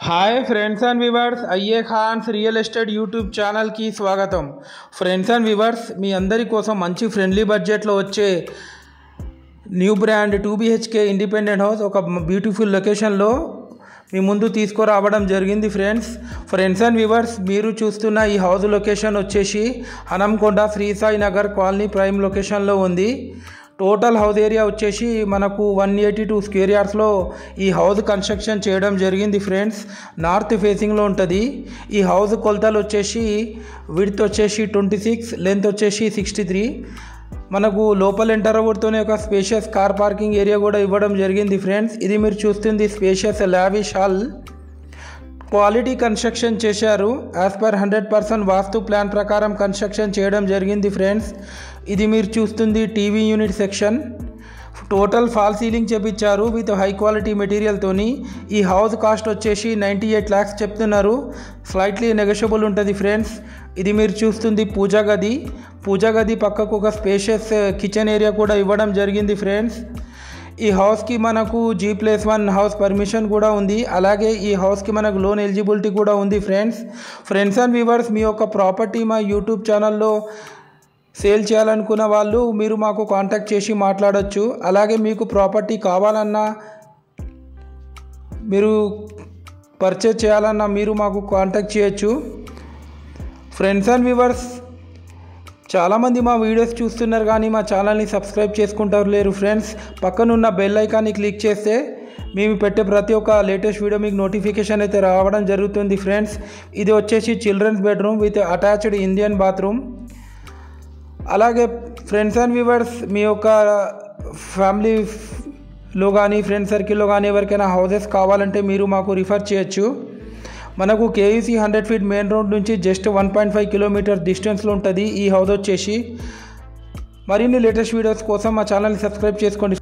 Hi friends and viewers, అయ్యే ఖాన్స్ real estate YouTube ఛానల్కి స్వాగతం. ఫ్రెండ్స్ అండ్ వ్యూవర్స్, మీ అందరి కోసం మంచి ఫ్రెండ్లీ బడ్జెట్లో వచ్చే new brand 2BHK independent house ఒక బ్యూటిఫుల్ లొకేషన్లో మీ ముందు తీసుకురావడం జరిగింది. ఫ్రెండ్స్ అండ్ వ్యూవర్స్, మీరు చూస్తున్న ఈ హౌస్ లొకేషన్ వచ్చేసి హనంకొండ శ్రీ సాయి నగర్ కాలనీ ప్రైమ్ లొకేషన్లో ఉంది. టోటల్ హౌస్ ఏరియా వచ్చేసి మనకు 182 స్క్వేర్ యార్డ్స్లో ఈ హౌస్ కన్స్ట్రక్షన్ చేయడం జరిగింది. ఫ్రెండ్స్, నార్త్ ఫేసింగ్లో ఉంటుంది. ఈ హౌస్ కొలతలు వచ్చేసి విడ్త్ వచ్చేసి 26, లెంత్ వచ్చేసి 63. మనకు లోపల ఎంటర్ అవ్వడంతోనే ఒక స్పేషియస్ కార్ పార్కింగ్ ఏరియా కూడా ఇవ్వడం జరిగింది. ఫ్రెండ్స్, ఇది మీరు చూస్తుంది spacious lavish hall. Quality construction చేశారు. యాజ్ పర్ 100% వాస్తు ప్లాన్ ప్రకారం కన్స్ట్రక్షన్ చేయడం జరిగింది. ఫ్రెండ్స్, ఇది మీరు చూస్తుంది TV unit section. Total fall ceiling చేపించారు విత్ హై క్వాలిటీ మెటీరియల్తోని. ఈ హౌస్ కాస్ట్ వచ్చేసి 98 lakhs చెప్తున్నారు. స్లైట్లీ నెగోషియబుల్ ఉంటుంది. ఫ్రెండ్స్, ఇది మీరు చూస్తుంది పూజా గది పక్కకు ఒక స్పేషియస్ కిచెన్ ఏరియా కూడా ఇవ్వడం జరిగింది. ఫ్రెండ్స్, ఈ హౌస్కి మనకు G+1 హౌస్ పర్మిషన్ కూడా ఉంది. అలాగే ఈ హౌస్కి మనకు లోన్ ఎలిజిబిలిటీ కూడా ఉంది. ఫ్రెండ్స్ అండ్ వ్యూవర్స్, మీ యొక్క ప్రాపర్టీ మా యూట్యూబ్ ఛానల్లో సేల్ చేయాలనుకున్న వాళ్ళు మీరు మాకు కాంటాక్ట్ చేసి మాట్లాడవచ్చు. అలాగే మీకు ప్రాపర్టీ కావాలన్నా, మీరు పర్చేజ్ చేయాలన్నా మీరు మాకు కాంటాక్ట్ చేయొచ్చు. ఫ్రెండ్స్ అండ్ వ్యూవర్స్, చాలామంది మా వీడియోస్ చూస్తున్నారు కానీ మా ఛానల్ని సబ్స్క్రైబ్ చేసుకుంటారు లేరు. ఫ్రెండ్స్, పక్కనున్న బెల్ ఐకాన్ని క్లిక్ చేస్తే మేము పెట్టే ప్రతి ఒక్క లేటెస్ట్ వీడియో మీకు నోటిఫికేషన్ అయితే రావడం జరుగుతుంది. ఫ్రెండ్స్, ఇది వచ్చేసి children's bedroom with attached Indian bathroom. అలాగే ఫ్రెండ్స్ అండ్ వ్యూవర్స్, మీ యొక్క ఫ్యామిలీలో కానీ ఫ్రెండ్ సర్కిల్లో కానీ ఎవరికైనా హౌసెస్ కావాలంటే మీరు మాకు రిఫర్ చేయొచ్చు. మనకు KUC 100 feet మెయిన్ రోడ్ నుంచి జస్ట్ 1.5 kilometers డిస్టెన్స్లో ఉంటుంది ఈ హౌస్ వచ్చేసి. మరిన్ని లేటెస్ట్ వీడియోస్ కోసం మా ఛానల్ని సబ్స్క్రైబ్ చేసుకోండి.